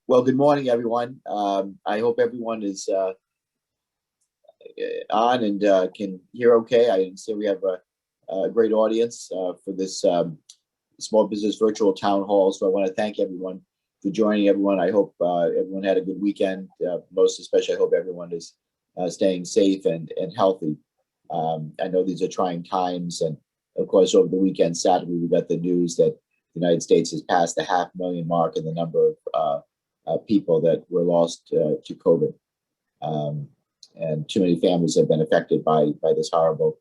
Well, good morning, everyone. I hope everyone is on and can hear okay. I see we have a great audience for this small business virtual town hall. So I want to thank everyone for joining. Everyone, I hope everyone had a good weekend. Most especially, I hope everyone is staying safe and healthy. I know these are trying times, and of course, over the weekend, Saturday, we got the news that the United States has passed the 500,000 mark in the number of people that were lost to COVID. Um, and too many families have been affected by this horrible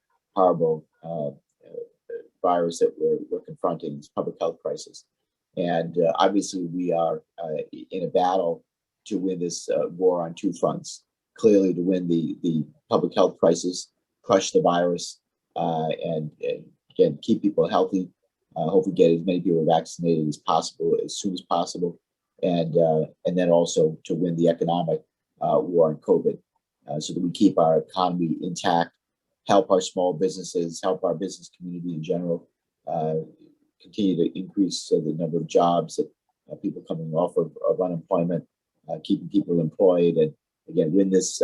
virus that we're confronting, this public health crisis. And obviously, we are in a battle to win this war on two fronts. Clearly, to win the public health crisis, crush the virus, and again, keep people healthy. Hopefully, get as many people vaccinated as possible, as soon as possible, and then also to win the economic war on COVID, so that we keep our economy intact, help our small businesses, help our business community in general, uh, continue to increase the number of jobs that people coming off of unemployment, keeping people employed, and again win this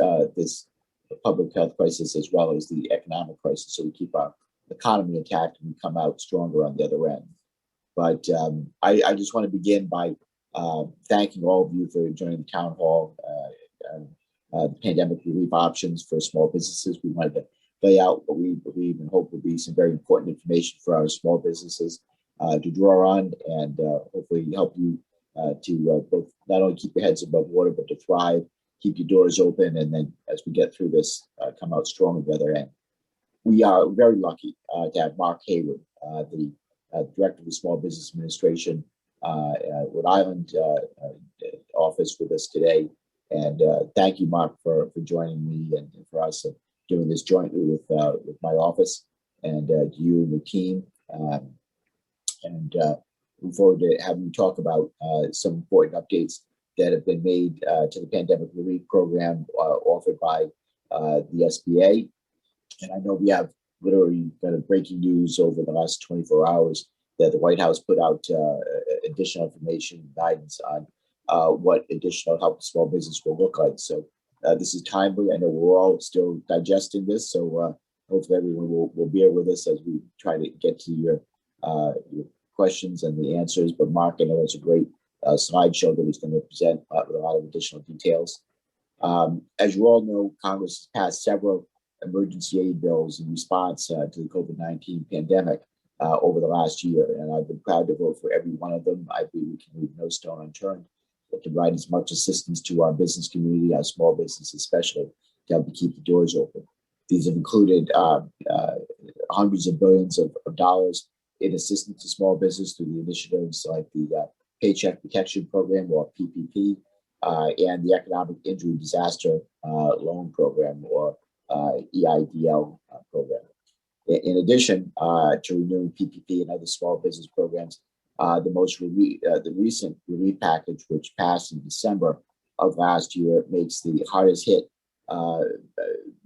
public health crisis as well as the economic crisis, so we keep our economy intact and we come out stronger on the other end. But I just want to begin by thanking all of you for joining the town hall. The pandemic relief options for small businesses. We wanted to lay out what we believe and hope will be some very important information for our small businesses to draw on, and hopefully help you to both not only keep your heads above water, but to thrive, keep your doors open, and then as we get through this, come out strong on the other end. We are very lucky to have Mark Hayward, the Director of the Small Business Administration, Rhode Island office with us today. And thank you, Mark, for joining me and for us doing this jointly with my office and you and your team. And look forward to having you talk about some important updates that have been made to the pandemic relief program offered by the SBA. And I know we have literally got a breaking news over the last 24 hours that the White House put out additional information and guidance on what additional help to small business will look like. So this is timely. I know we're all still digesting this, so hopefully everyone will bear with us as we try to get to your questions and the answers. But Mark, I know it's a great slideshow that he's going to present with a lot of additional details. As you all know, Congress has passed several emergency aid bills in response to the COVID-19 pandemic over the last year, and I've been proud to vote for every one of them. I believe we can leave no stone unturned, but to provide as much assistance to our business community, our small business especially, to help to keep the doors open. These have included hundreds of billions of dollars in assistance to small business through the initiatives like the Paycheck Protection Program, or PPP, and the Economic Injury Disaster Loan Program, or EIDL program. In addition to renewing PPP and other small business programs, the recent relief package, which passed in December of last year, makes the hardest hit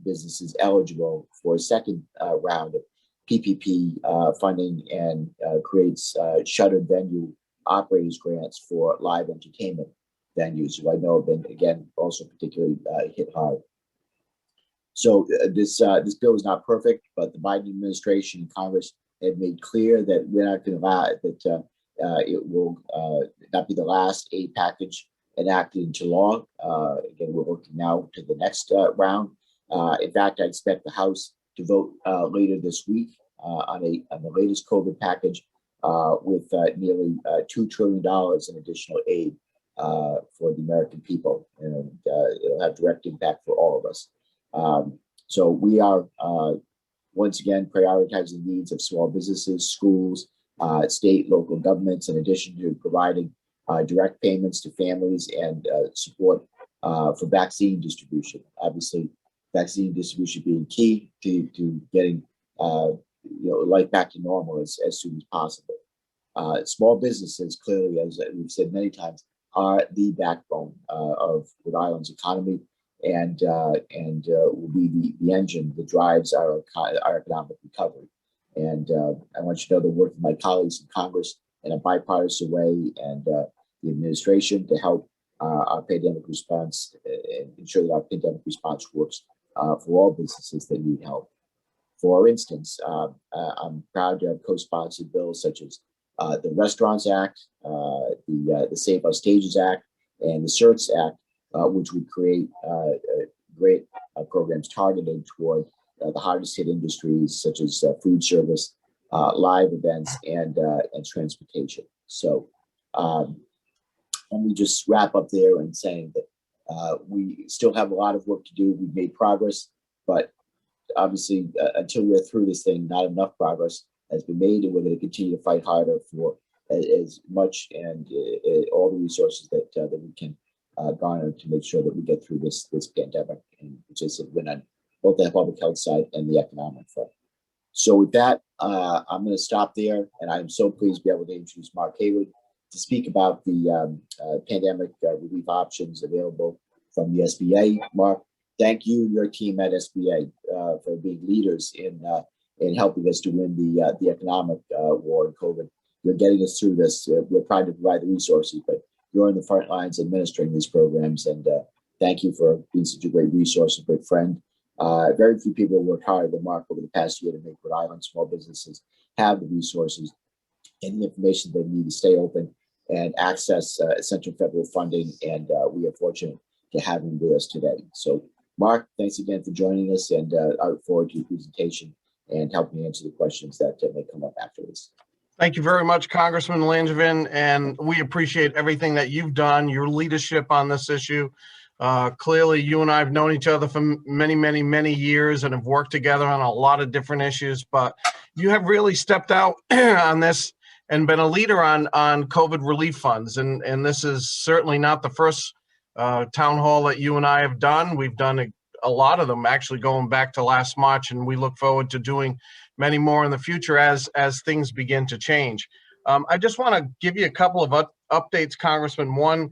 businesses eligible for a second round of PPP funding, and creates shuttered venue operators grants for live entertainment venues, who I know have been, again, also particularly hit hard. So this bill is not perfect, but the Biden administration and Congress have made clear that we're not going to allow that it will not be the last aid package enacted into law. Again, we're looking now to the next round. In fact, I expect the House to vote later this week on the latest COVID package with nearly $2 trillion in additional aid for the American people, and it'll have direct impact for all of us. So we are once again prioritizing the needs of small businesses, schools, state, local governments, in addition to providing direct payments to families and support for vaccine distribution. Obviously, vaccine distribution being key to getting life back to normal as soon as possible. Small businesses, clearly, as we've said many times, are the backbone of Rhode Island's economy, and will be the engine that drives our economic recovery. And I want you to know that work with my colleagues in Congress in a bipartisan way, and the administration, to help our pandemic response and ensure that our pandemic response works for all businesses that need help. For instance, I'm proud to have co-sponsored bills such as the Restaurants Act, the Save Our Stages Act, and the CERTS Act, which would create great programs targeted toward the hardest hit industries such as food service, live events, and transportation. So let me just wrap up there and saying that we still have a lot of work to do. We've made progress, but obviously until we're through this thing, not enough progress has been made, and we're going to continue to fight harder for as much and all the resources that we can garner to make sure that we get through this pandemic, and just win on both the public health side and the economic front. So with that, I'm going to stop there, and I'm so pleased to be able to introduce Mark Hayward to speak about the pandemic relief options available from the SBA. Mark, thank you, your team at SBA, for being leaders in helping us to win the economic war in COVID. You're getting us through this. We're trying to provide the resources, but you're on the front lines administering these programs, and thank you for being such a great resource, a great friend. Very few people have worked harder than Mark over the past year to make Rhode Island small businesses have the resources and the information they need to stay open and access essential federal funding, and we are fortunate to have him with us today. So, Mark, thanks again for joining us, and I look forward to your presentation and helping answer the questions that may come up after this. Thank you very much, Congressman Langevin, and we appreciate everything that you've done, your leadership on this issue. Clearly, you and I have known each other for many, many, many years and have worked together on a lot of different issues, but you have really stepped out on this and been a leader on COVID relief funds. And this is certainly not the first town hall that you and I have done. We've done a lot of them actually going back to last March, and we look forward to doing many more in the future as things begin to change. I just want to give you a couple of updates, Congressman. One,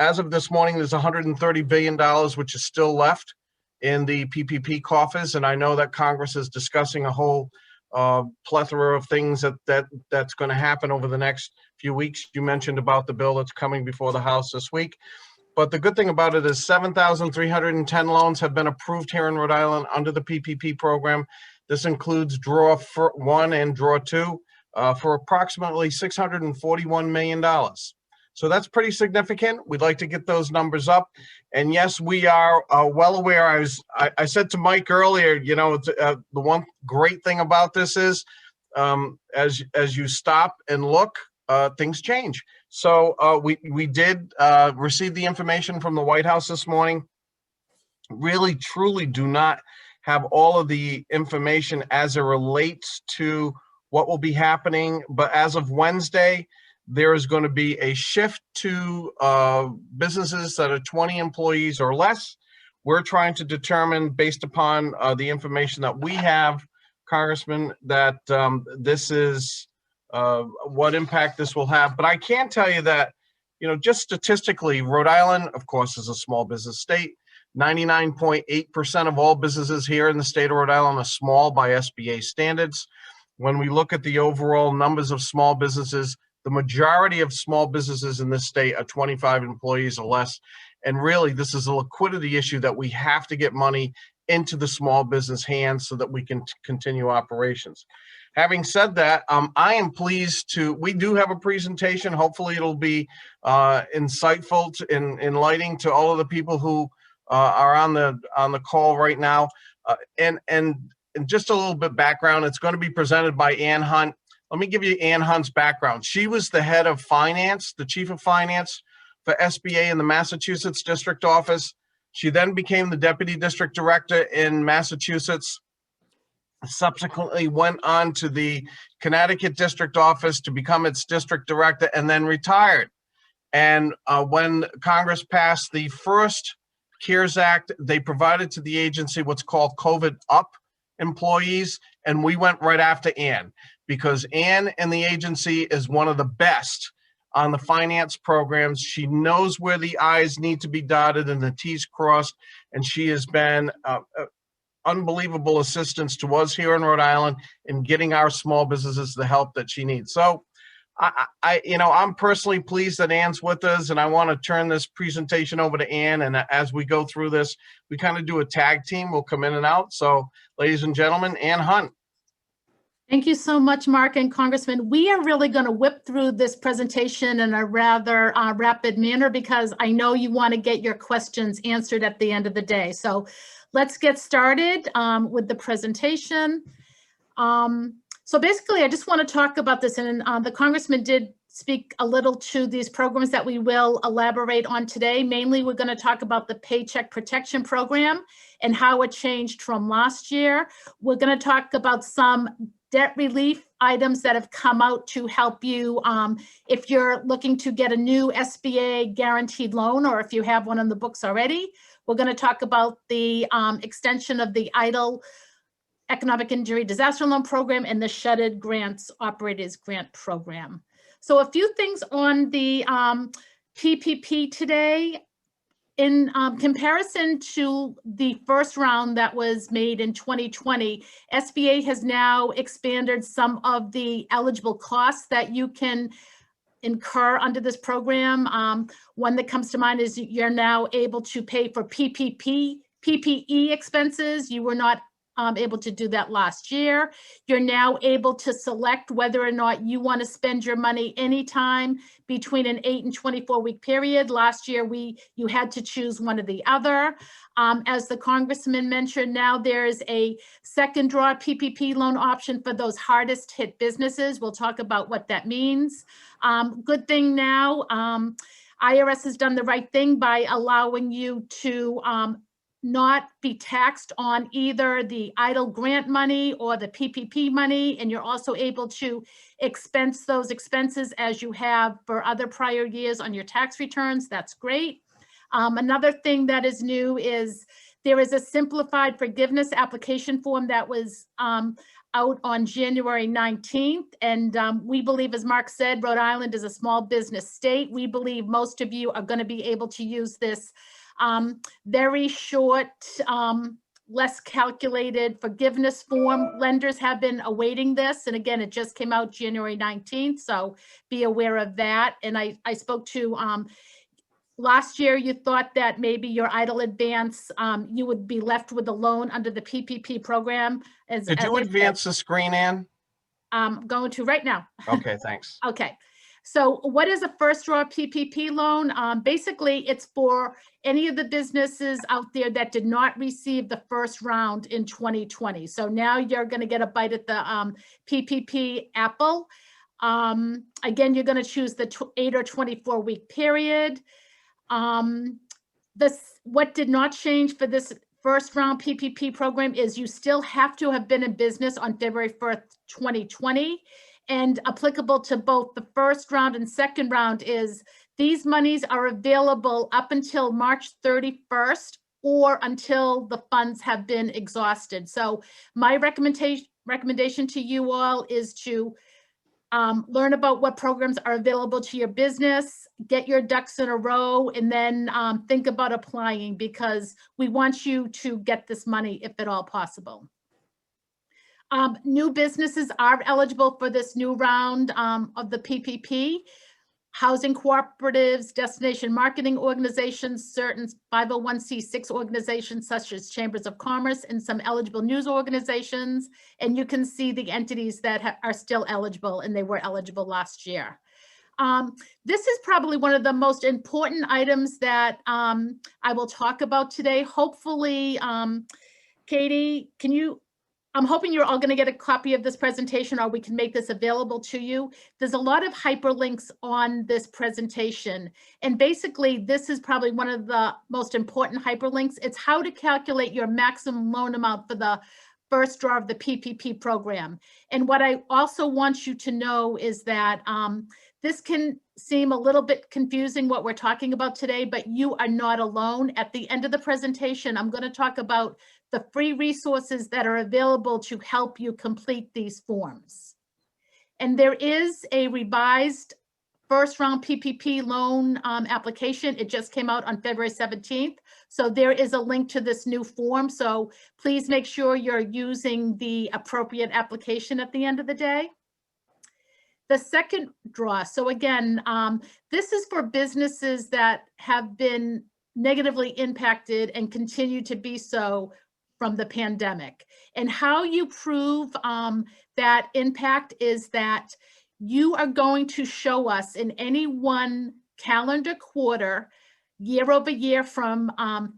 as of this morning, there's $130 billion, which is still left in the PPP coffers. And I know that Congress is discussing a whole plethora of things that's going to happen over the next few weeks. You mentioned about the bill that's coming before the House this week. But the good thing about it is 7,310 loans have been approved here in Rhode Island under the PPP program. This includes Draw 1 and Draw 2 for approximately $641 million. So that's pretty significant. We'd like to get those numbers up. And yes, we are well aware. I said to Mike earlier, you know, the one great thing about this is as you stop and look, things change. So we did receive the information from the White House this morning. Really, truly do not have all of the information as it relates to what will be happening. But as of Wednesday, there is going to be a shift to businesses that are 20 employees or less. We're trying to determine, based upon the information that we have, Congressman, that this is what impact this will have. But I can tell you that, you know, just statistically, Rhode Island, of course, is a small business state. 99.8% of all businesses here in the state of Rhode Island are small by SBA standards. When we look at the overall numbers of small businesses, the majority of small businesses in this state are 25 employees or less. And really, this is a liquidity issue that we have to get money into the small business hands so that we can continue operations. Having said that, I am pleased we do have a presentation. Hopefully it'll be insightful, enlightening to all of the people who are on the call right now. And just a little bit background, it's going to be presented by Ann Hunt. Let me give you Ann Hunt's background. She was the head of finance, the chief of finance for SBA in the Massachusetts district office. She then became the deputy district director in Massachusetts, subsequently went on to the Connecticut district office to become its district director, and then retired. And when Congress passed the first CARES Act, they provided to the agency what's called COVID Up employees, and we went right after Ann, because Ann and the agency is one of the best on the finance programs. She knows where the I's need to be dotted and the T's crossed, and she has been unbelievable assistance to us here in Rhode Island in getting our small businesses the help that she needs. So I'm personally pleased that Ann's with us, and I want to turn this presentation over to Ann. And as we go through this, we kind of do a tag team. We'll come in and out. So, ladies and gentlemen, Ann Hunt. Thank you so much, Mark and Congressman. We are really going to whip through this presentation in a rather rapid manner because I know you want to get your questions answered at the end of the day. So let's get started with the presentation. So basically, I just want to talk about this, and the Congressman did speak a little to these programs that we will elaborate on today. Mainly, we're going to talk about the Paycheck Protection Program and how it changed from last year. We're going to talk about some debt relief items that have come out to help you if you're looking to get a new SBA guaranteed loan, or if you have one on the books already. We're going to talk about the extension of the EIDL Economic Injury Disaster Loan Program and the Shuttered Grants Operators Grant Program. So a few things on the PPP today. In comparison to the first round that was made in 2020, SBA has now expanded some of the eligible costs that you can incur under this program. One that comes to mind is you're now able to pay for PPE expenses. You were not able to do that last year. You're now able to select whether or not you want to spend your money anytime between an 8 and 24 week period. Last year, you had to choose one or the other. As the Congressman mentioned, now there's a second draw PPP loan option for those hardest hit businesses. We'll talk about what that means. Good thing now, IRS has done the right thing by allowing you to not be taxed on either the EIDL grant money or the PPP money, and you're also able to expense those expenses as you have for other prior years on your tax returns. That's great. Another thing that is new is there is a simplified forgiveness application form that was out on January 19th. And we believe, as Mark said, Rhode Island is a small business state. We believe most of you are going to be able to use this very short, less calculated forgiveness form. Lenders have been awaiting this. And again, it just came out January 19th. So be aware of that. And I spoke to last year, you thought that maybe your EIDL advance, you would be left with a loan under the PPP program. Did you advance the screen, Ann? I'm going to right now. Okay, thanks. Okay. So what is a first draw PPP loan? Basically, it's for any of the businesses out there that did not receive the first round in 2020. So now you're going to get a bite at the PPP apple. Again, you're going to choose the 8 or 24 week period. What did not change for this first round PPP program is you still have to have been in business on February 1st, 2020. And applicable to both the first round and second round is these monies are available up until March 31st or until the funds have been exhausted. So my recommendation to you all is to learn about what programs are available to your business, get your ducks in a row, and then think about applying, because we want you to get this money if at all possible. New businesses are eligible for this new round of the PPP. Housing cooperatives, destination marketing organizations, certain 501c6 organizations such as chambers of commerce, and some eligible news organizations. And you can see the entities that are still eligible, and they were eligible last year. This is probably one of the most important items that I will talk about today. Hopefully, Katie, I'm hoping you're all going to get a copy of this presentation, or we can make this available to you. There's a lot of hyperlinks on this presentation. And basically, this is probably one of the most important hyperlinks. It's how to calculate your maximum loan amount for the first draw of the PPP program. And what I also want you to know is that this can seem a little bit confusing what we're talking about today, but you are not alone. At the end of the presentation, I'm going to talk about the free resources that are available to help you complete these forms. And there is a revised first round PPP loan application. It just came out on February 17th. So there is a link to this new form. So please make sure you're using the appropriate application at the end of the day. The second draw. So again, this is for businesses that have been negatively impacted and continue to be so from the pandemic. And how you prove that impact is that you are going to show us in any one calendar quarter, year over year from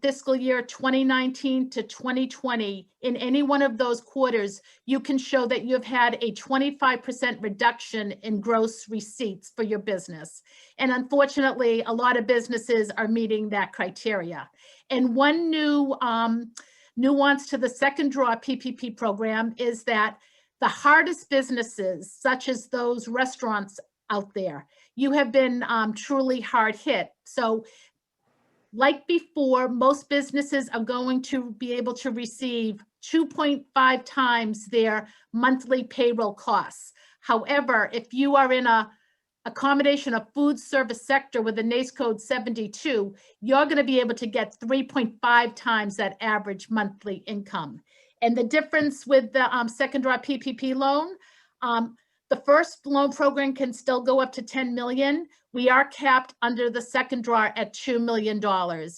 fiscal year 2019 to 2020, in any one of those quarters, you can show that you've had a 25% reduction in gross receipts for your business. And unfortunately, a lot of businesses are meeting that criteria. And one new nuance to the second draw PPP program is that the hardest businesses, such as those restaurants out there, you have been truly hard hit. So like before, most businesses are going to be able to receive 2.5 times their monthly payroll costs. However, if you are in a accommodation of food service sector with a NAICS code 72, you're going to be able to get 3.5 times that average monthly income. And the difference with the second draw PPP loan, the first loan program can still go up to 10 million. We are capped under the second draw at $2 million.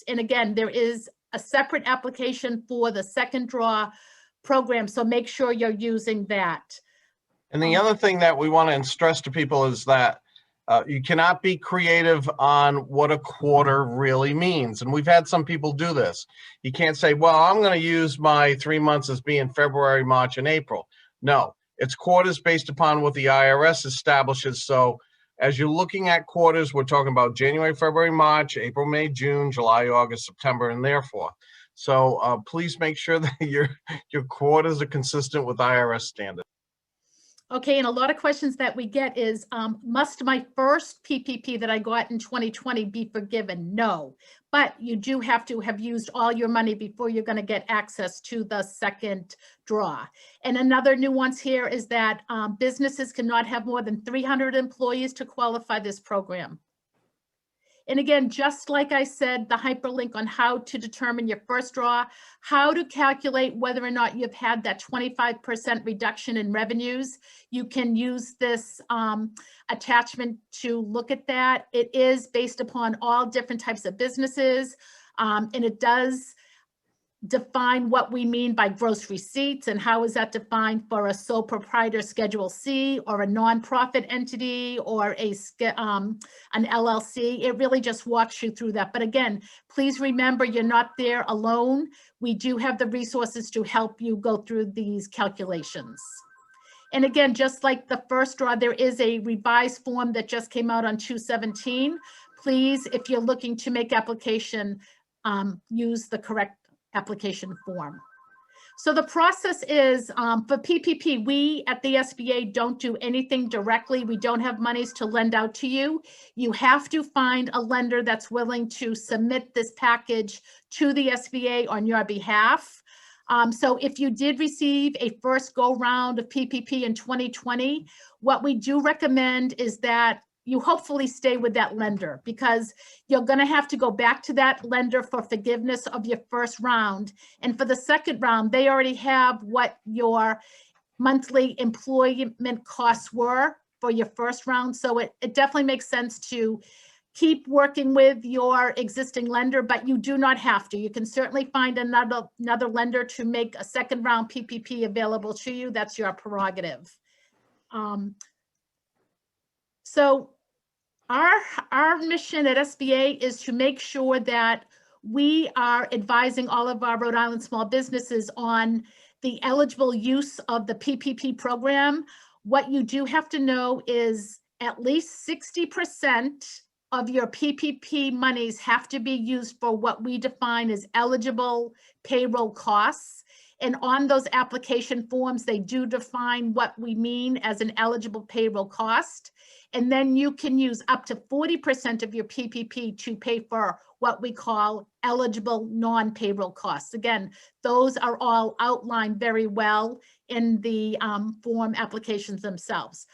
And again, there is a separate application for the second draw program. So make sure you're using that. And the other thing that we want to stress to people is that you cannot be creative on what a quarter really means. And we've had some people do this. You can't say, well, I'm going to use my 3 months as being February, March, and April. No, it's quarters based upon what the IRS establishes. So as you're looking at quarters, we're talking about January, February, March, April, May, June, July, August, September, and therefore. So please make sure that your quarters are consistent with IRS standards. Okay, and a lot of questions that we get is, must my first PPP that I got in 2020 be forgiven? No, but you do have to have used all your money before you're going to get access to the second draw. And another nuance here is that businesses cannot have more than 300 employees to qualify this program. And again, just like I said, the hyperlink on how to determine your first draw, how to calculate whether or not you've had that 25% reduction in revenues. You can use this attachment to look at that. It is based upon all different types of businesses, and it does define what we mean by gross receipts and how is that defined for a sole proprietor Schedule C or a nonprofit entity or an LLC. It really just walks you through that. But again, please remember you're not there alone. We do have the resources to help you go through these calculations. And again, just like the first draw, there is a revised form that just came out on 2/17. Please, if you're looking to make application, use the correct application form. So the process is for PPP, we at the SBA don't do anything directly. We don't have monies to lend out to you. You have to find a lender that's willing to submit this package to the SBA on your behalf. So if you did receive a first go round of PPP in 2020, what we do recommend is that you hopefully stay with that lender, because you're going to have to go back to that lender for forgiveness of your first round. And for the second round, they already have what your monthly employment costs were for your first round. So it definitely makes sense to keep working with your existing lender, but you do not have to. You can certainly find another lender to make a second round PPP available to you. That's your prerogative. So our mission at SBA is to make sure that we are advising all of our Rhode Island small businesses on the eligible use of the PPP program. What you do have to know is at least 60% of your PPP monies have to be used for what we define as eligible payroll costs. And on those application forms, they do define what we mean as an eligible payroll cost. And then you can use up to 40% of your PPP to pay for what we call eligible non-payroll costs. Again, those are all outlined very well in the form applications themselves.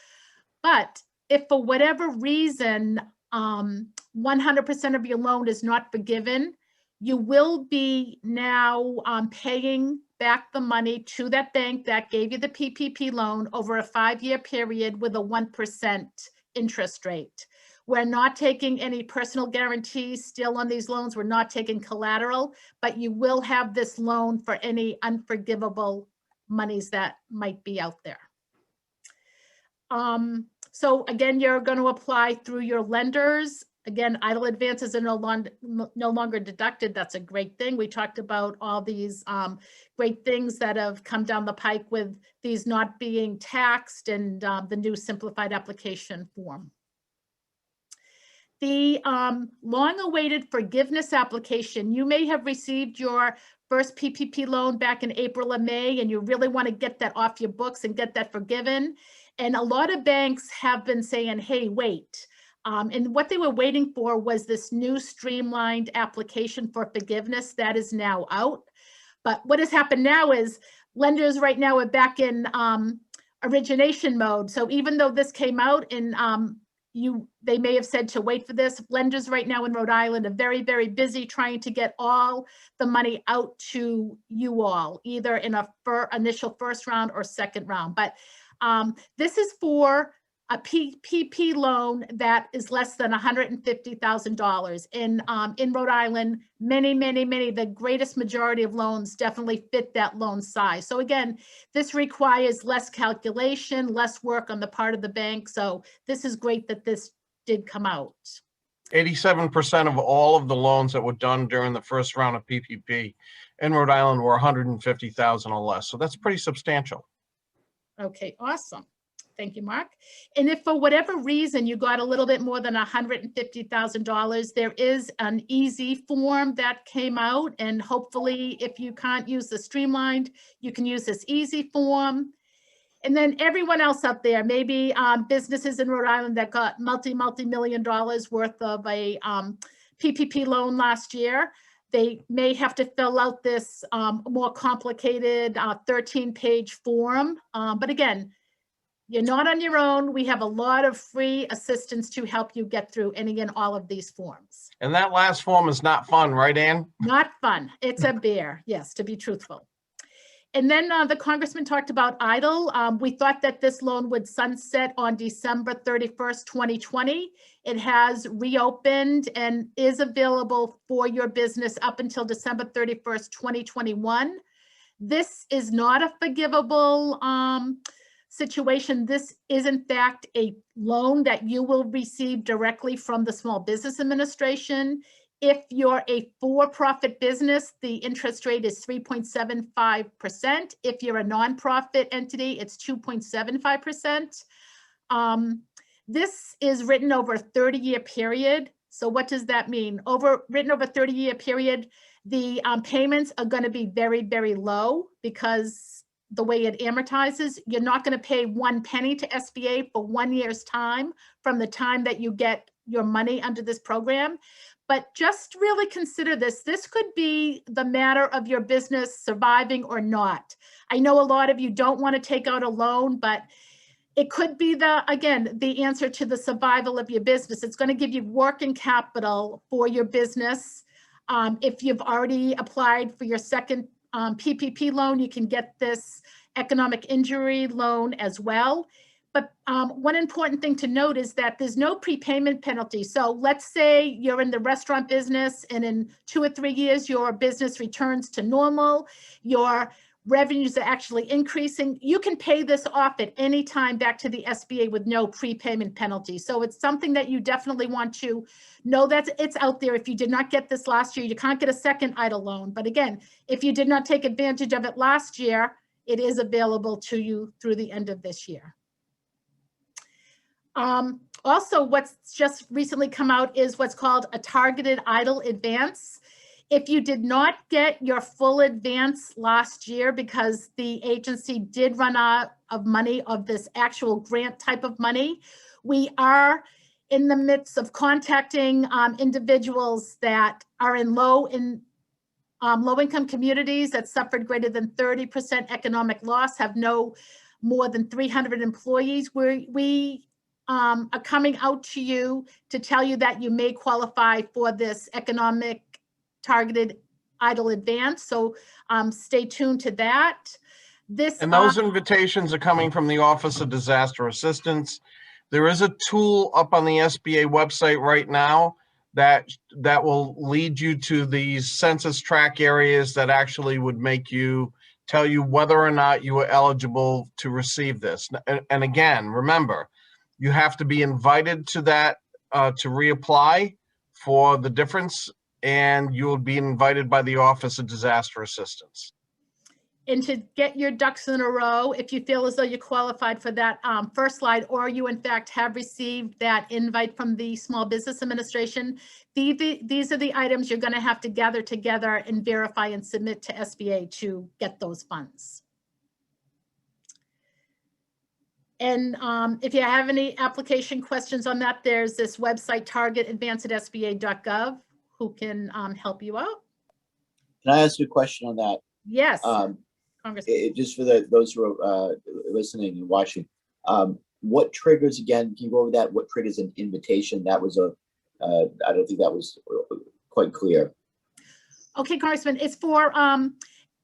But if for whatever reason, 100% of your loan is not forgiven, you will be now paying back the money to that bank that gave you the PPP loan over a 5-year period with a 1% interest rate. We're not taking any personal guarantees still on these loans. We're not taking collateral, but you will have this loan for any unforgivable monies that might be out there. So again, you're going to apply through your lenders. Again, idle advances are no longer deducted. That's a great thing. We talked about all these great things that have come down the pike with these not being taxed and the new simplified application form. The long-awaited forgiveness application, you may have received your first PPP loan back in April or May, and you really want to get that off your books and get that forgiven. And a lot of banks have been saying, hey, wait. And what they were waiting for was this new streamlined application for forgiveness that is now out. But what has happened now is lenders right now are back in origination mode. So even though this came out and they may have said to wait for this, lenders right now in Rhode Island are very, very busy trying to get all the money out to you all, either in a initial first round or second round. But this is for a PPP loan that is less than $150,000. In Rhode Island, many, the greatest majority of loans definitely fit that loan size. So again, this requires less calculation, less work on the part of the bank. So this is great that this did come out. 87% of all of the loans that were done during the first round of PPP in Rhode Island were 150,000 or less. So that's pretty substantial. Okay, awesome. Thank you, Mark. And if for whatever reason you got a little bit more than $150,000, there is an easy form that came out. And hopefully, if you can't use the streamlined, you can use this easy form. And then everyone else out there, maybe businesses in Rhode Island that got multi-million dollars worth of a PPP loan last year, they may have to fill out this more complicated 13-page form. But again, you're not on your own. We have a lot of free assistance to help you get through any and all of these forms. And that last form is not fun, right, Ann? Not fun. It's a bear, yes, to be truthful. And then the congressman talked about idle. We thought that this loan would sunset on December 31st, 2020. It has reopened and is available for your business up until December 31st, 2021. This is not a forgivable situation. This is in fact a loan that you will receive directly from the Small Business Administration. If you're a for-profit business, the interest rate is 3.75%. If you're a nonprofit entity, it's 2.75%. This is written over a 30-year period. So what does that mean? Written over a 30-year period, the payments are going to be very, very low because the way it amortizes, you're not going to pay 1 penny to SBA for 1 year's time from the time that you get your money under this program. But just really consider this. This could be the matter of your business surviving or not. I know a lot of you don't want to take out a loan, but it could be the answer to the survival of your business. It's going to give you working capital for your business. If you've already applied for your second PPP loan, you can get this economic injury loan as well. But one important thing to note is that there's no prepayment penalty. So let's say you're in the restaurant business and in 2 or 3 years, your business returns to normal, your revenues are actually increasing. You can pay this off at any time back to the SBA with no prepayment penalty. So it's something that you definitely want to know that it's out there. If you did not get this last year, you can't get a second idle loan. But again, if you did not take advantage of it last year, it is available to you through the end of this year. Also, what's just recently come out is what's called a targeted idle advance. If you did not get your full advance last year because the agency did run out of money of this actual grant type of money, we are in the midst of contacting individuals that are in low-income communities that suffered greater than 30% economic loss, have no more than 300 employees. We are coming out to you to tell you that you may qualify for this economic targeted idle advance. So stay tuned to that. And those invitations are coming from the Office of Disaster Assistance. There is a tool up on the SBA website right now that will lead you to these census tract areas that actually would make you tell you whether or not you are eligible to receive this. And again, remember, you have to be invited to that to reapply for the difference, and you will be invited by the Office of Disaster Assistance. And to get your ducks in a row, if you feel as though you're qualified for that first slide, or you in fact have received that invite from the Small Business Administration, these are the items you're going to have to gather together and verify and submit to SBA to get those funds. And if you have any application questions on that, there's this website, targetadvance@sba.gov, who can help you out. Can I ask you a question on that? Yes. Congressman. Just for those who are listening and watching, what triggers, again, can you go over that? What triggers an invitation? That was I don't think that was quite clear. Okay, Congressman, it's for,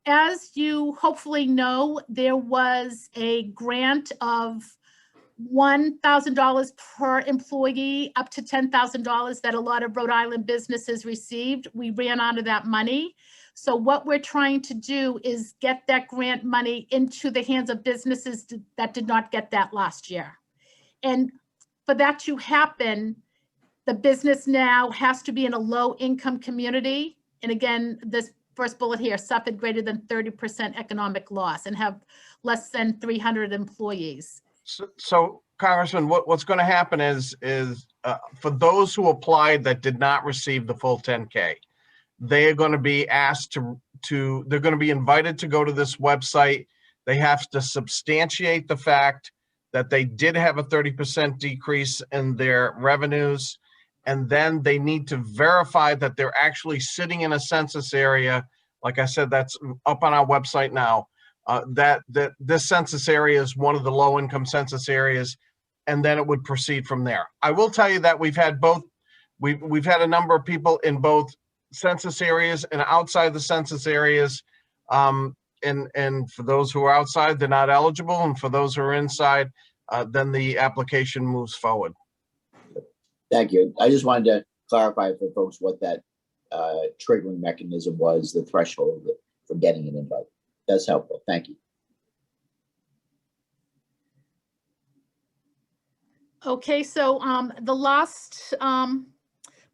as you hopefully know, there was a grant of $1,000 per employee up to $10,000 that a lot of Rhode Island businesses received. We ran out of that money. So what we're trying to do is get that grant money into the hands of businesses that did not get that last year. And for that to happen, the business now has to be in a low income community. And again, this first bullet here, suffered greater than 30% economic loss and have less than 300 employees. So Congressman, what's going to happen is for those who applied that did not receive the full 10K, they are going to be asked they're going to be invited to go to this website. They have to substantiate the fact that they did have a 30% decrease in their revenues. And then they need to verify that they're actually sitting in a census area. Like I said, that's up on our website now, that this census area is one of the low income census areas. And then it would proceed from there. I will tell you that we've had a number of people in both census areas and outside the census areas. And for those who are outside, they're not eligible. And for those who are inside, then the application moves forward. Thank you. I just wanted to clarify for folks what that triggering mechanism was, the threshold for getting an invite. That's helpful. Thank you. Okay, so the last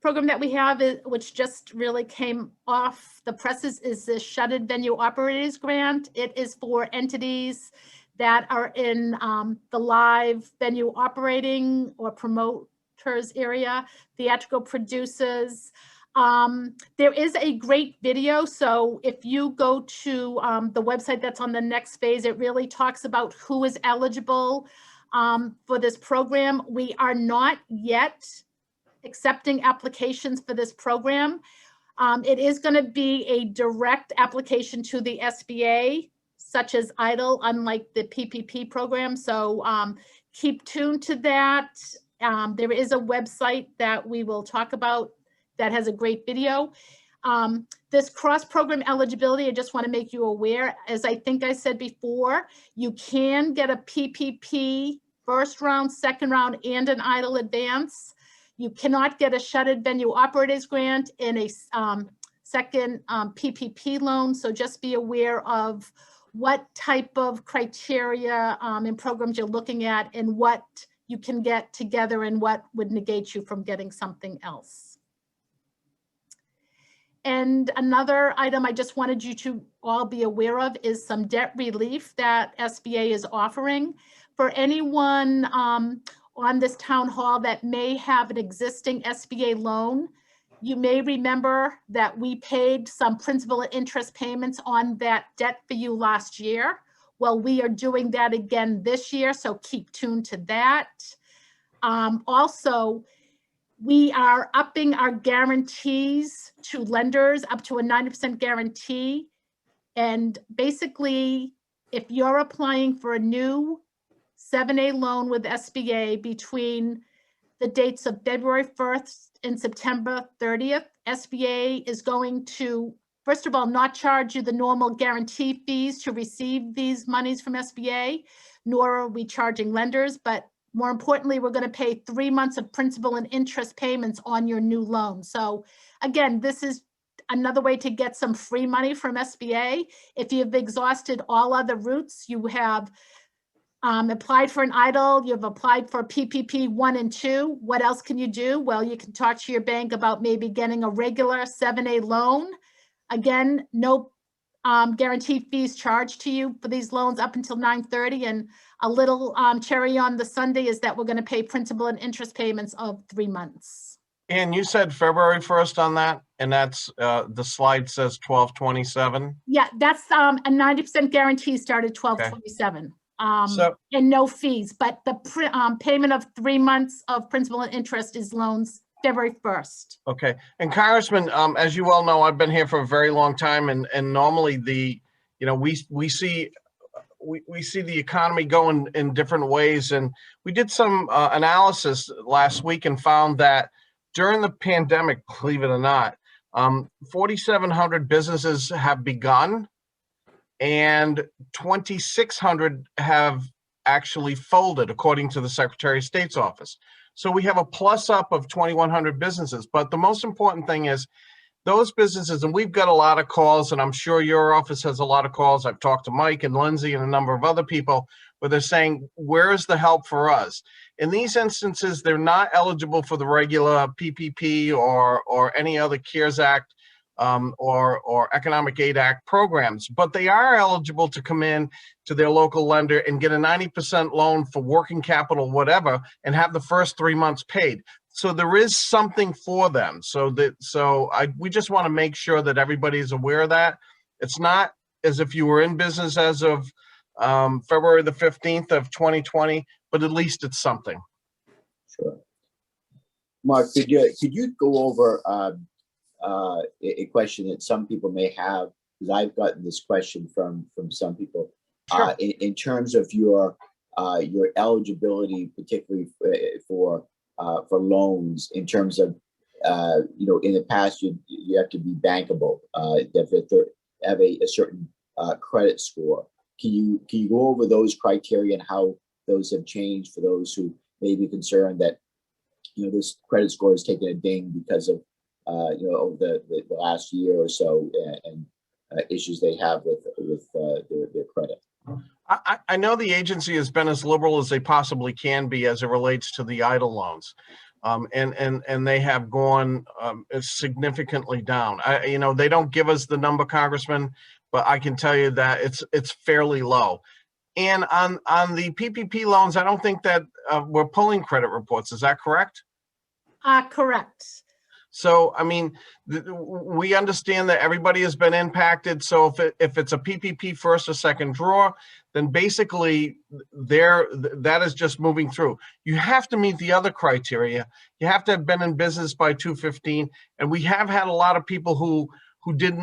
program that we have, which just really came off the presses, is the Shuttered Venue Operators Grant. It is for entities that are in the live venue operating or promoters area, theatrical producers. There is a great video. So if you go to the website that's on the next phase, it really talks about who is eligible for this program. We are not yet accepting applications for this program. It is going to be a direct application to the SBA, such as EIDL, unlike the PPP program. So keep tuned to that. There is a website that we will talk about that has a great video. This cross-program eligibility, I just want to make you aware, as I think I said before, you can get a PPP first round, second round, and an EIDL advance. You cannot get a Shuttered Venue Operators Grant in a second PPP loan. So just be aware of what type of criteria and programs you're looking at and what you can get together and what would negate you from getting something else. And another item I just wanted you to all be aware of is some debt relief that SBA is offering. For anyone on this town hall that may have an existing SBA loan, you may remember that we paid some principal and interest payments on that debt for you last year. Well, we are doing that again this year, so keep tuned to that. Also, we are upping our guarantees to lenders up to a 90% guarantee. And basically, if you're applying for a new 7A loan with SBA between the dates of February 1st and September 30th, SBA is going to first of all, not charge you the normal guarantee fees to receive these monies from SBA, nor are we charging lenders, but more importantly, we're going to pay 3 months of principal and interest payments on your new loan. So again, this is another way to get some free money from SBA. If you've exhausted all other routes, you have applied for an EIDL, you've applied for PPP 1 and 2. What else can you do? Well, you can talk to your bank about maybe getting a regular 7A loan. Again, no guarantee fees charged to you for these loans up until 9/30. And a little cherry on the Sunday is that we're going to pay principal and interest payments of 3 months. And you said February 1st on that, and that's the slide says 12/27. Yeah, that's a 90% guarantee started 12/27. And no fees, but the payment of 3 months of principal and interest is loans February 1st. Okay. And Congressman, as you well know, I've been here for a very long time, and normally we see the economy going in different ways. And we did some analysis last week and found that during the pandemic, believe it or not, 4,700 businesses have begun and 2,600 have actually folded, according to the Secretary of State's office. So we have a plus up of 2,100 businesses. But the most important thing is those businesses, and we've got a lot of calls, and I'm sure your office has a lot of calls. I've talked to Mike and Lindsay and a number of other people where they're saying, where is the help for us? In these instances, they're not eligible for the regular PPP or any other CARES Act or Economic Aid Act programs, but they are eligible to come in to their local lender and get a 90% loan for working capital, whatever, and have the first 3 months paid. So there is something for them. We just want to make sure that everybody's aware of that. It's not as if you were in business as of February the 15th of 2020, but at least it's something. Sure. Mark, could you go over a question that some people may have, because I've gotten this question from some people. Sure. In terms of your eligibility, particularly for loans, in terms of in the past you have to be bankable, you have to have a certain credit score. Can you go over those criteria and how those have changed for those who may be concerned that this credit score has taken a ding because of over the last year or so and issues they have with their credit? I know the agency has been as liberal as they possibly can be as it relates to the EIDL loans, and they have gone significantly down. They don't give us the number, Congressman, but I can tell you that it's fairly low. And on the PPP loans, I don't think that we're pulling credit reports. Is that correct? Correct. So, I mean, we understand that everybody has been impacted. So if it's a PPP first or second draw, then basically that is just moving through. You have to meet the other criteria. You have to have been in business by 2/15. And we have had a lot of people who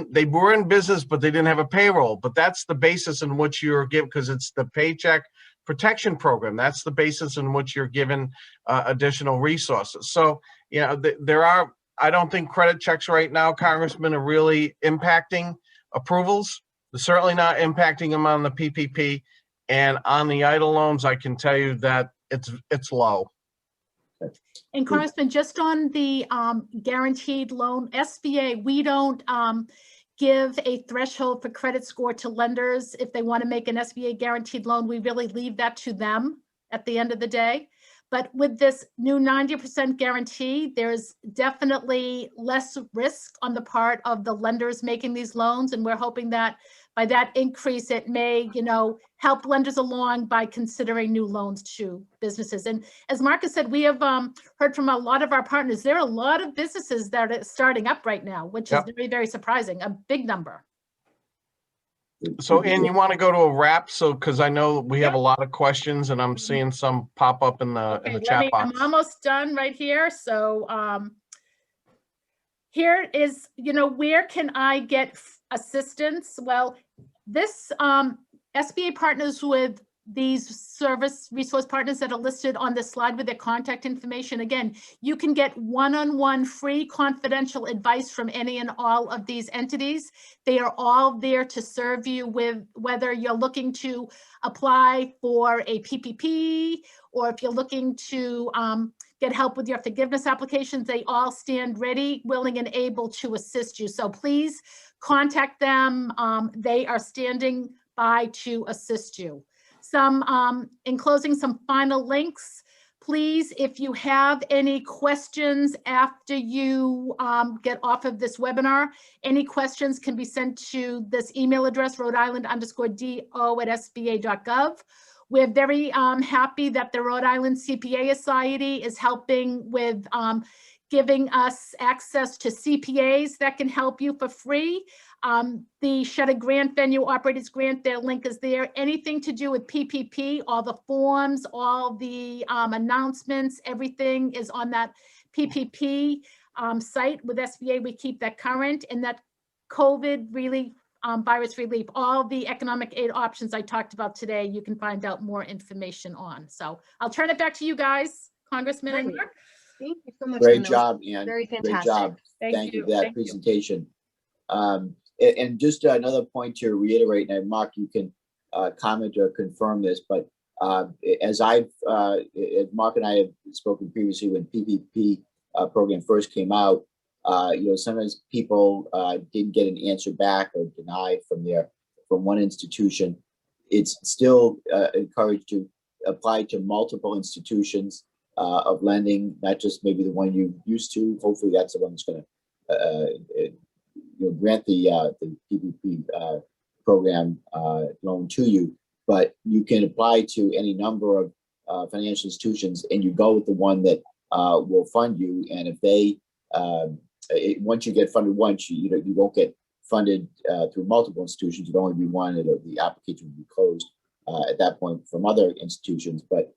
they were in business, but they didn't have a payroll. But that's the basis in which you're given, because it's the Paycheck Protection Program. That's the basis in which you're given additional resources. So, I don't think credit checks right now, Congressman, are really impacting approvals. They're certainly not impacting them on the PPP. And on the EIDL loans, I can tell you that it's low. And Congressman, just on the guaranteed loan, SBA, we don't give a threshold for credit score to lenders. If they want to make an SBA guaranteed loan, we really leave that to them at the end of the day. But with this new 90% guarantee, there's definitely less risk on the part of the lenders making these loans. And we're hoping that by that increase, it may, help lenders along by considering new loans to businesses. And as Marcus said, we have heard from a lot of our partners. There are a lot of businesses that are starting up right now, which is very, very surprising, a big number. So, Ann, you want to go to a wrap? So, because I know we have a lot of questions, and I'm seeing some pop up in the chat box. I'm almost done right here. So, here is, where can I get assistance? Well, this SBA partners with these service resource partners that are listed on this slide with their contact information. Again, you can get one-on-one free confidential advice from any and all of these entities. They are all there to serve you with whether you're looking to apply for a PPP or if you're looking to get help with your forgiveness applications. They all stand ready, willing, and able to assist you. So please contact them. They are standing by to assist you. In closing, some final links. Please, if you have any questions after you get off of this webinar, any questions can be sent to this email address, rhodeisland_do@sba.gov. We're very happy that the Rhode Island CPA Society is helping with giving us access to CPAs that can help you for free. The Shuttered Grant Venue Operators Grant, their link is there. Anything to do with PPP, all the forms, all the announcements, everything is on that PPP site with SBA. We keep that current, and that COVID relief, virus relief, all the economic aid options I talked about today, you can find out more information on. So I'll turn it back to you guys, Congressman and Mark. Thank you so much. Great job, Ann. Very fantastic. Great job. Thank you for that Thank you. presentation. And just another point to reiterate, and Mark, you can comment or confirm this, but as Mark and I have spoken previously when PPP program first came out, sometimes people didn't get an answer back or denied from one institution. It's still encouraged to apply to multiple institutions of lending, not just maybe the one you used to. Hopefully that's the one that's going to grant the PPP program loan to you, but you can apply to any number of financial institutions, and you go with the one that will fund you. And if they once you get funded once, you won't get funded through multiple institutions. It'll only be one. The application will be closed at that point from other institutions. But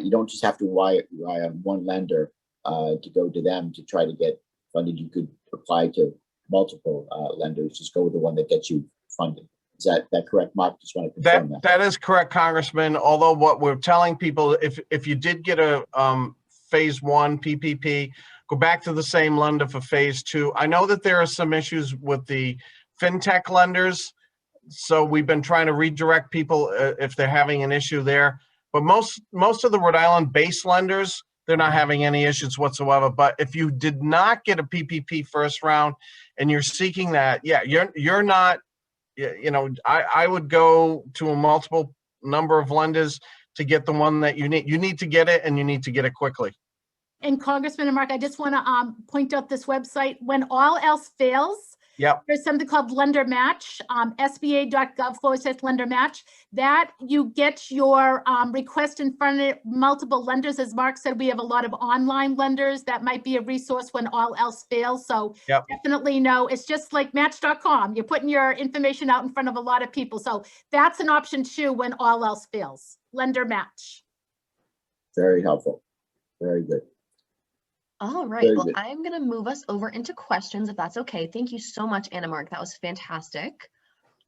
you don't just have to rely on one lender to go to them to try to get funded. You could apply to multiple lenders. Just go with the one that gets you funded. Is that correct, Mark? Just want to confirm that. That is correct, Congressman. Although what we're telling people, if you did get a phase 1 PPP, go back to the same lender for phase 2. I know that there are some issues with the fintech lenders, so we've been trying to redirect people if they're having an issue there. But most of the Rhode Island based lenders, they're not having any issues whatsoever. But if you did not get a PPP first round and you're seeking that, yeah, you're not. I would go to a multiple number of lenders to get the one that you need. You need to get it, and you need to get it quickly. And Congressman and Mark, I just want to point out this website. When all else fails, Yep. There's something called Lender Match, sba.gov/lender match. That you get your request in front of multiple lenders. As Mark said, we have a lot of online lenders. That might be a resource when all else fails. So Yep. Definitely no, it's just like Match.com. You're putting your information out in front of a lot of people. So that's an option too when all else fails. Lender Match. Very helpful. Very good. All right. Very Well, good. I'm going to move us over into questions if that's okay. Thank you so much, Anna Mark. That was fantastic.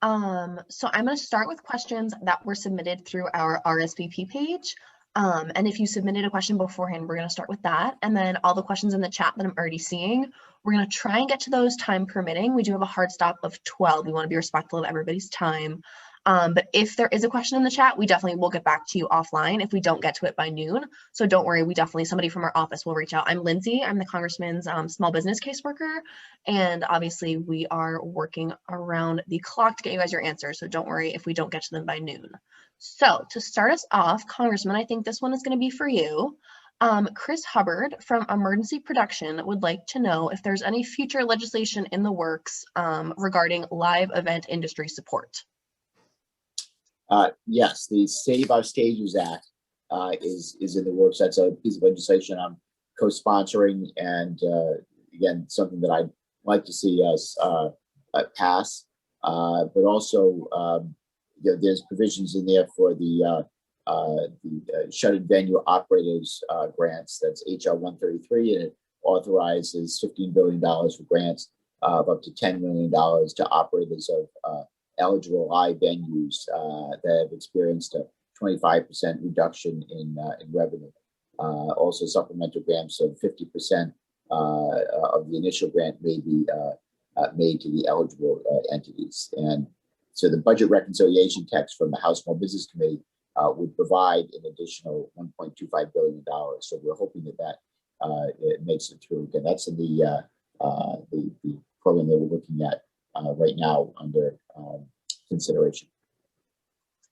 So I'm going to start with questions that were submitted through our RSVP page. And if you submitted a question beforehand, we're going to start with that. And then all the questions in the chat that I'm already seeing, we're going to try and get to those time permitting. We do have a hard stop of 12. We want to be respectful of everybody's time. But if there is a question in the chat, we definitely will get back to you offline if we don't get to it by noon. So don't worry, somebody from our office will reach out. I'm Lindsay, I'm the Congressman's small business caseworker. And obviously we are working around the clock to get you guys your answers. So don't worry if we don't get to them by noon. So to start us off, Congressman, I think this one is going to be for you. Chris Hubbard from Emergency Production would like to know if there's any future legislation in the works regarding live event industry support. Yes, the Save Our Stages Act is in the works. That's a piece of legislation I'm co-sponsoring, and again, something that I'd like to see us pass. But also, there's provisions in there for the shuttered venue operators grants. That's HR 133, and it authorizes $15 billion for grants of up to $10 million to operators of eligible live venues that have experienced a 25% reduction in revenue. Also, supplemental grants of 50% of the initial grant may be made to the eligible entities. And so the budget reconciliation text from the House Small Business Committee would provide an additional $1.25 billion. So we're hoping that it makes it through. Again, that's in the program that we're looking at right now under consideration.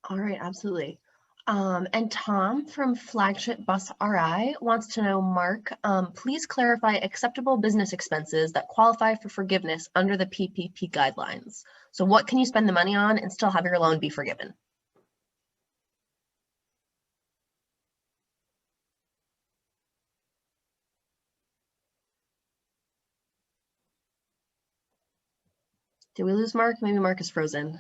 All right, absolutely. And Tom from Flagship Bus RI wants to know, Mark, please clarify acceptable business expenses that qualify for forgiveness under the PPP guidelines. So what can you spend the money on and still have your loan be forgiven? Did we lose Mark? Maybe Mark is frozen.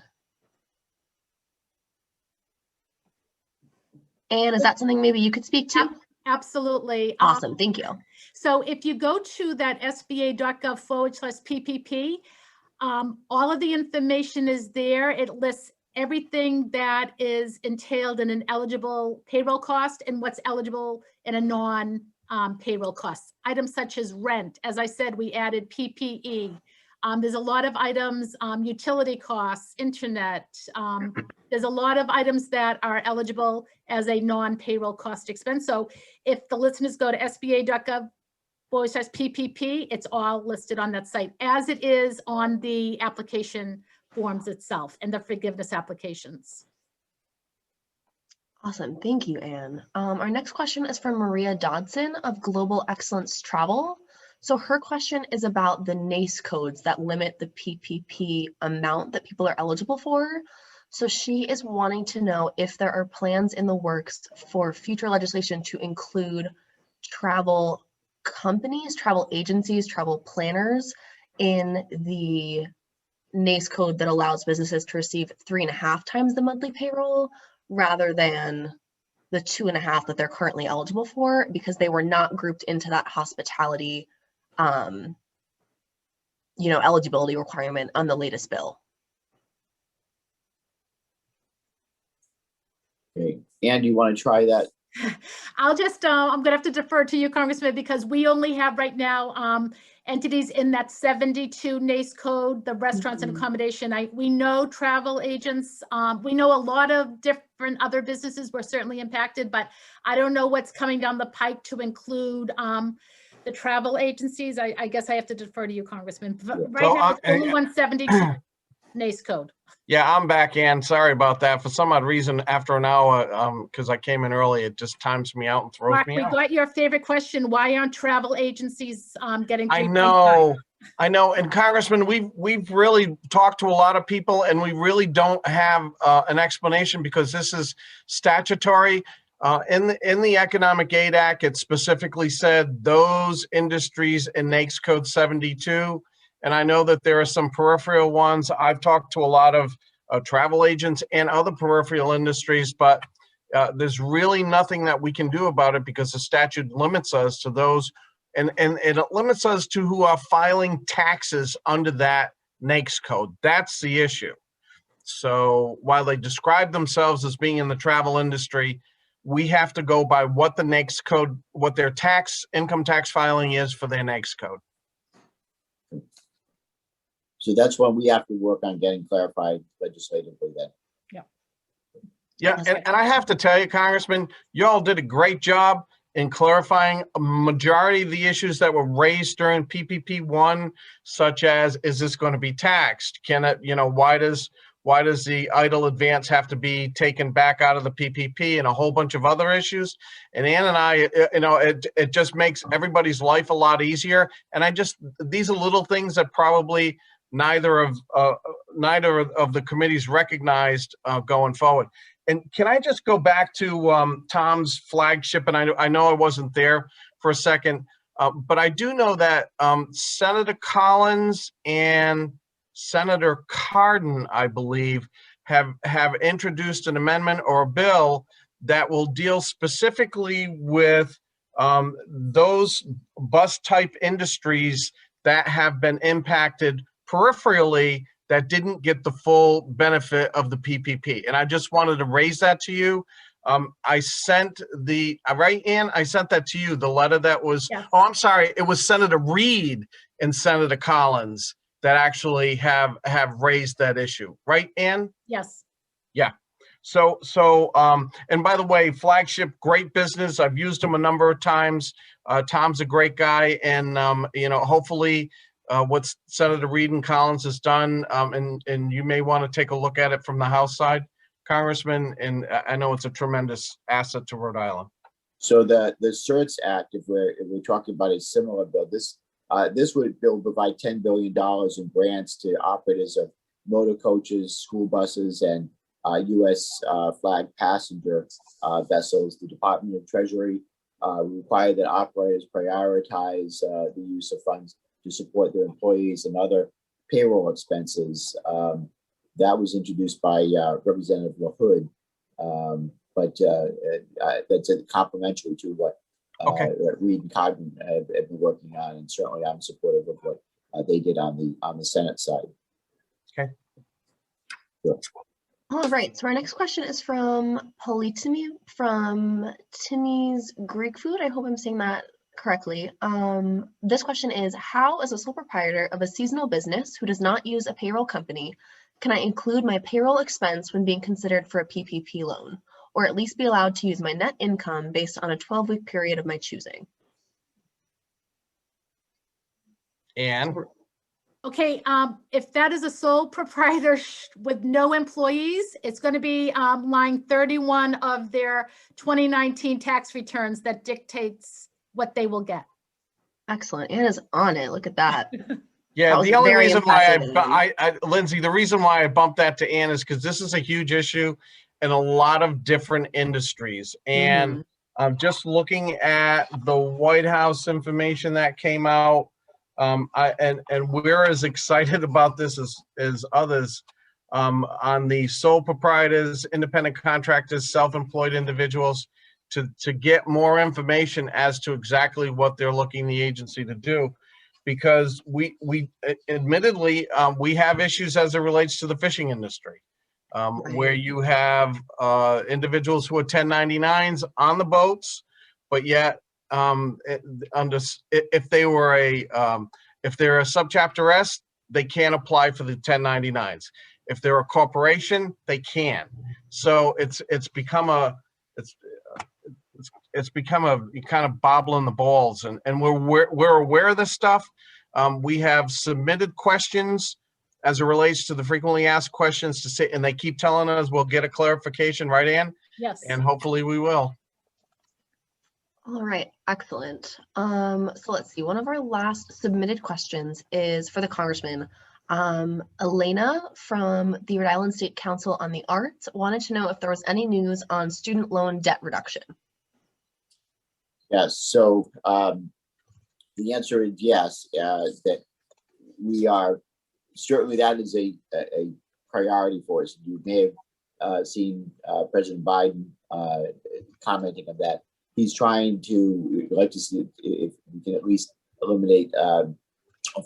And is that something maybe you could speak to? Absolutely. Awesome, thank you. So if you go to that sba.gov/PPP, all of the information is there. It lists everything that is entailed in an eligible payroll cost and what's eligible in a non-payroll cost. Items such as rent. As I said, we added PPE. There's a lot of items, utility costs, internet. There's a lot of items that are eligible as a non-payroll cost expense. So if the listeners go to sba.gov/PPP, it's all listed on that site as it is on the application forms itself and the forgiveness applications. Awesome, thank you, Anne. Our next question is from Maria Dodson of Global Excellence Travel. So her question is about the NACE codes that limit the PPP amount that people are eligible for. So she is wanting to know if there are plans in the works for future legislation to include travel companies, travel agencies, travel planners in the NACE code that allows businesses to receive 3.5 times the monthly payroll rather than the 2.5 that they're currently eligible for, because they were not grouped into that hospitality eligibility requirement on the latest bill. Okay, Anne, do you want to try that? I'll just, I'm gonna have to defer to you, Congressman, because we only have right now entities in that 72 NACE code, the restaurants and accommodation. We know travel agents, we know a lot of different other businesses were certainly impacted, but I don't know what's coming down the pike to include the travel agencies. I guess I have to defer to you, Congressman. Right So, now, it's only 172 NACE code. Yeah, I'm back, Ann. Sorry about that. For some odd reason, after an hour, because I came in early, it just times me out and throws Mark, me we out. got your favorite question. Why aren't travel agencies getting? I know. And Congressman, we've really talked to a lot of people, and we really don't have an explanation because this is statutory. In the Economic Aid Act, it specifically said those industries in NAICS Code 72. And I know that there are some peripheral ones. I've talked to a lot of travel agents and other peripheral industries, but there's really nothing that we can do about it because the statute limits us to those, and it limits us to who are filing taxes under that NAICS code. That's the issue. So while they describe themselves as being in the travel industry, we have to go by what the NAICS code, what their income tax filing is for their NAICS code. So that's when we have to work on getting clarified legislatively then. Yeah, and I have to tell you, Congressman, you all did a great job in clarifying a majority of the issues that were raised during PPP1, such as, is this going to be taxed? Can it, why does the idle advance have to be taken back out of the PPP, and a whole bunch of other issues? And Ann and I, it just makes everybody's life a lot easier. And these are little things that probably neither of the committees recognized going forward. And can I just go back to Tom's flagship? And I know I wasn't there for a second, but I do know that Senator Collins and Senator Cardin, I believe, have introduced an amendment or a bill that will deal specifically with those bus type industries that have been impacted peripherally that didn't get the full benefit of the PPP. And I just wanted to raise that to you I sent right, Ann? I sent that to you, the letter that was, Yes. oh, I'm sorry. It was Senator Reed and Senator Collins that actually have raised that issue. Right, Ann? Yes. Yeah. So, and by the way, Flagship, great business. I've used them a number of times. Tom's a great guy. And, hopefully what Senator Reed and Collins has done, and you may want to take a look at it from the House side, Congressman, and I know it's a tremendous asset to Rhode Island. So the CERTS Act, if we're talking about a similar bill, this bill provide $10 billion in grants to operators of motor coaches, school buses, and U.S. flag passenger vessels. The Department of Treasury require that operators prioritize the use of funds to support their employees and other payroll expenses. That was introduced by Representative LaHood, but that's complementary to what Reed and Cogman have been working on, and certainly I'm supportive of what they did on the Senate side. Okay. Sure. All right, so our next question is from Politimi from Timmy's Greek Food. I hope I'm saying that correctly. This question is, how, as a sole proprietor of a seasonal business who does not use a payroll company, can I include my payroll expense when being considered for a PPP loan, or at least be allowed to use my net income based on a 12-week period of my choosing? And Okay, if that is a sole proprietor with no employees, it's going to be line 31 of their 2019 tax returns that dictates what they will get. Excellent. Anna's on it. Look at that. yeah, That the only very reason why impressive. Lindsay, the reason why I bumped that to Ann is because this is a huge issue in a lot of different industries. And I'm just looking at the White House information that came out. And we're as excited about this as others on the sole proprietors, independent contractors, self-employed individuals to get more information as to exactly what they're looking the agency to do, because we admittedly we have issues as it relates to the fishing industry, where you have individuals who are 1099s on the boats, but yet if they're a subchapter S, they can't apply for the 1099s. If they're a corporation, they can. So it's become a kind of bobbling the balls, and we're aware of this stuff. We have submitted questions as it relates to the frequently asked questions to say, and they keep telling us we'll get a clarification, right, Ann? Yes. And hopefully we will. All right, excellent. So let's see. One of our last submitted questions is for the Congressman. Elena from the Rhode Island State Council on the Arts wanted to know if there was any news on student loan debt reduction. Yes, so the answer is yes, that we are, certainly that is a priority for us. You may have seen President Biden commenting on that. He's trying to, like to see if we can at least eliminate or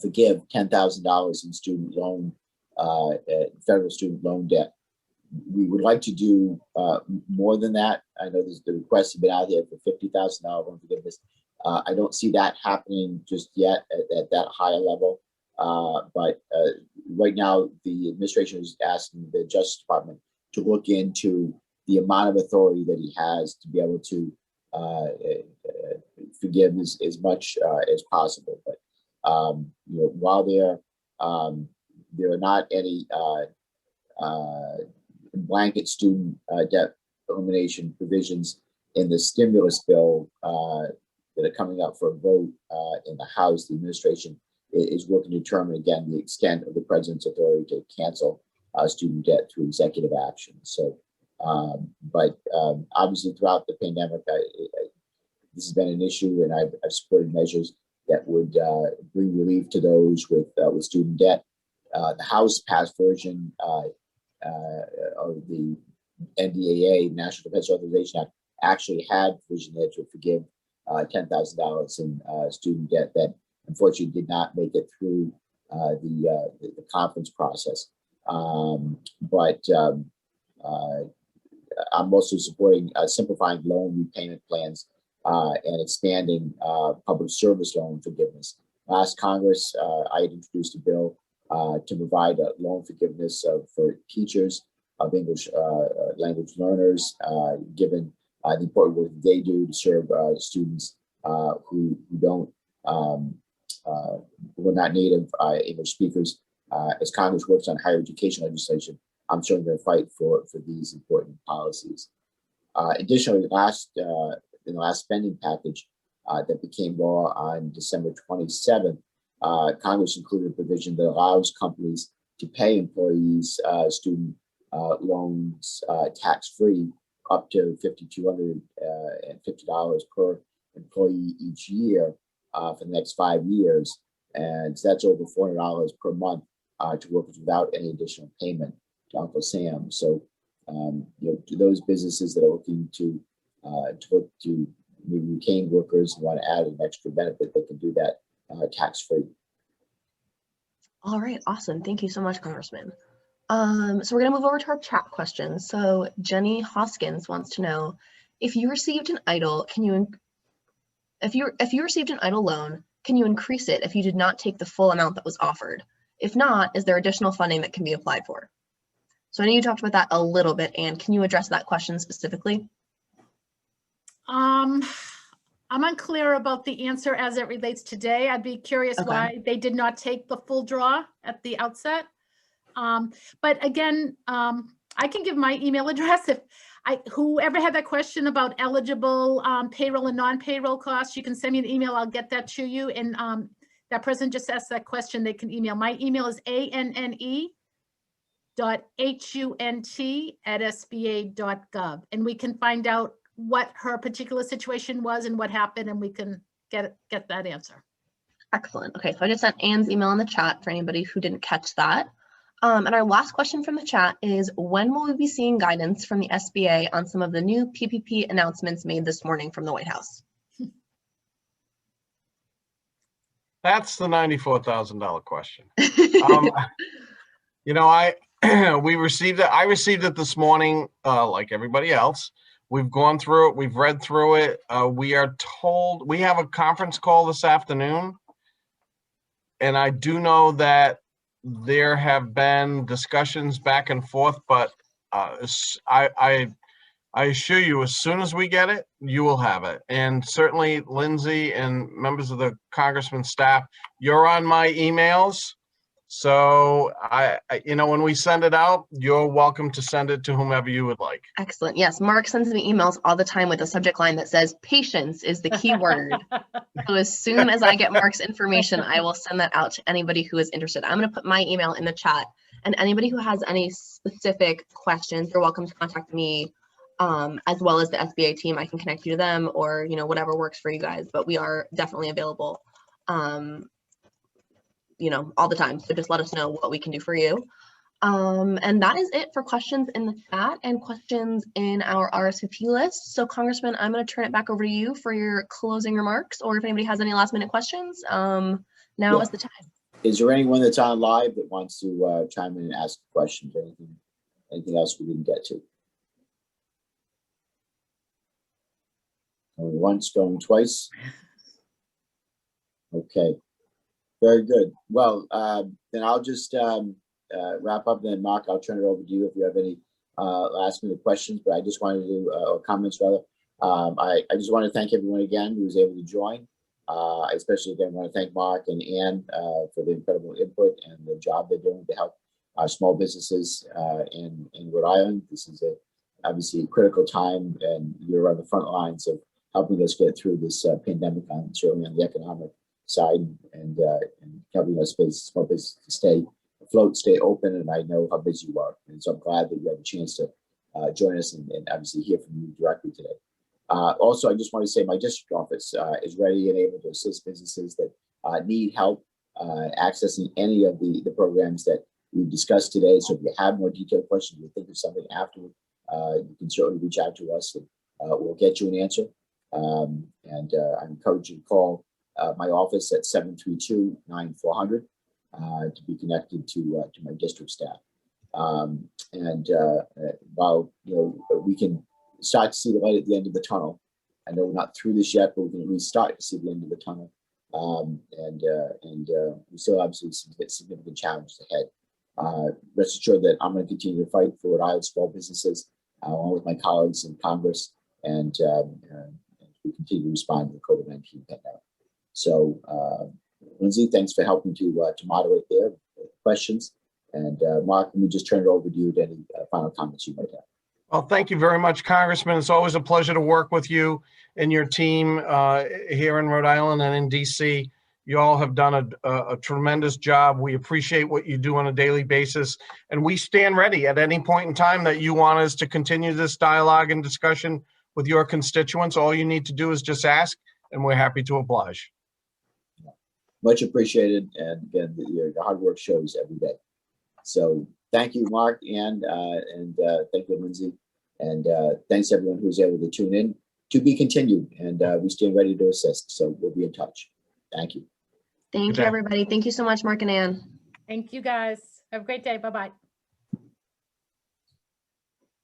forgive $10,000 in student loan, federal student loan debt. We would like to do more than that. I know the requests have been out there for $50,000 loan forgiveness. I don't see that happening just yet at that high level. But right now, the administration is asking the Justice Department to look into the amount of authority that he has to be able to forgive as much as possible. But while there are not any blanket student debt elimination provisions in the stimulus bill that are coming up for a vote in the House, the administration is working to determine again the extent of the president's authority to cancel student debt through executive action. So, but obviously throughout the pandemic, this has been an issue, and I've supported measures that would bring relief to those with student debt. The House passed version of the NDAA, National Defense Authorization Act, actually had provision there to forgive $10,000 in student debt that unfortunately did not make it through the conference process. But I'm also supporting simplifying loan repayment plans and expanding public service loan forgiveness. Last Congress, I had introduced a bill to provide loan forgiveness for teachers of English language learners, given the important work that they do to serve students who don't, who are not native English speakers. As Congress works on higher education legislation, I'm certainly going to fight for these important policies. Additionally, in the last spending package that became law on December 27th, Congress included a provision that allows companies to pay employees student loans tax-free up to $5,250 per employee each year for the next 5 years. And so that's over $400 per month to workers without any additional payment to Uncle Sam. So, to those businesses that are looking to maybe retain workers and want to add an extra benefit, they can do that tax-free. All right, awesome. Thank you so much, Congressman. So we're gonna move over to our chat questions. So Jenny Hoskins wants to know, if you received an EIDL, if you received an EIDL loan, can you increase it if you did not take the full amount that was offered? If not, is there additional funding that can be applied for? So I know you talked about that a little bit, Anne. Can you address that question specifically? I'm unclear about the answer as it relates today. I'd be curious why they did not take the full draw at the outset. But again, I can give my email address. If whoever had that question about eligible payroll and non-payroll costs, you can send me an email. I'll get that to you. And that person just asked that question, they can email. My email is anne.hunt@sba.gov. And we can find out what her particular situation was and what happened, and we can get that answer. Excellent. Okay, so I just sent Anne's email in the chat for anybody who didn't catch that. And our last question from the chat is, when will we be seeing guidance from the SBA on some of the new PPP announcements made this morning from the White House? That's the $94,000 question. We received it. I received it this morning, like everybody else. We've gone through it. We've read through it. We are told we have a conference call this afternoon. And I do know that there have been discussions back and forth, but I assure you, as soon as we get it, you will have it. And certainly Lindsay and members of the Congressman's staff, you're on my emails. So when we send it out, you're welcome to send it to whomever you would like. Excellent. Yes, Mark sends me emails all the time with a subject line that says patience is the key word. So as soon as I get Mark's information, I will send that out to anybody who is interested. I'm going to put my email in the chat, and anybody who has any specific questions, you're welcome to contact me, as well as the SBA team. I can connect you to them, or whatever works for you guys, but we are definitely available all the time. So just let us know what we can do for you. And that is it for questions in the chat and questions in our RSVP list. So Congressman, I'm going to turn it back over to you for your closing remarks, or if anybody has any last minute questions, now is the time. Is there anyone that's on live that wants to chime in and ask questions? Anything else we didn't get to? Going once, going twice. Okay. Very good. Well, then I'll just wrap up. Then, Mark, I'll turn it over to you if you have any last minute questions. But I just wanted to, or comments rather. I just want to thank everyone again who was able to join. I especially again want to thank Mark and Ann for the incredible input and the job they're doing to help small businesses in Rhode Island. This is obviously a critical time, and you're on the front lines of helping us get through this pandemic, certainly on the economic side, and helping us small business to stay afloat, stay open. And I know how busy you are, and so I'm glad that you had a chance to join us and obviously hear from you directly today. Also, I just want to say my district office is ready and able to assist businesses that need help accessing any of the programs that we've discussed today. So if you have more detailed questions, you think of something afterward, you can certainly reach out to us, and we'll get you an answer. I encourage you to call my office at 732-9400 to be connected to my district staff. While, you know, we can start to see the light at the end of the tunnel, I know we're not through this yet, but we can at least start to see the end of the tunnel. We still have some significant challenges ahead. Rest assured that I'm going to continue to fight for Rhode Island small businesses, along with my colleagues in Congress, and we continue to respond to the COVID-19 pandemic. So, Lindsay, thanks for helping to moderate their questions. And Mark, let me just turn it over to you to any final comments you might have. Well, thank you very much, Congressman. It's always a pleasure to work with you and your team here in Rhode Island and in DC. You all have done a tremendous job. We appreciate what you do on a daily basis, and we stand ready at any point in time that you want us to continue this dialogue and discussion with your constituents. All you need to do is just ask, and we're happy to oblige. Much appreciated, and again, your hard work shows every day. So thank you, Mark, and thank you, Lindsay, and thanks everyone who was able to tune in. To be continued, and we stand ready to assist. So we'll be in touch. Thank you. Thank you, everybody. Thank you so much, Mark and Ann. Thank you, guys. Have a great day. Bye-bye.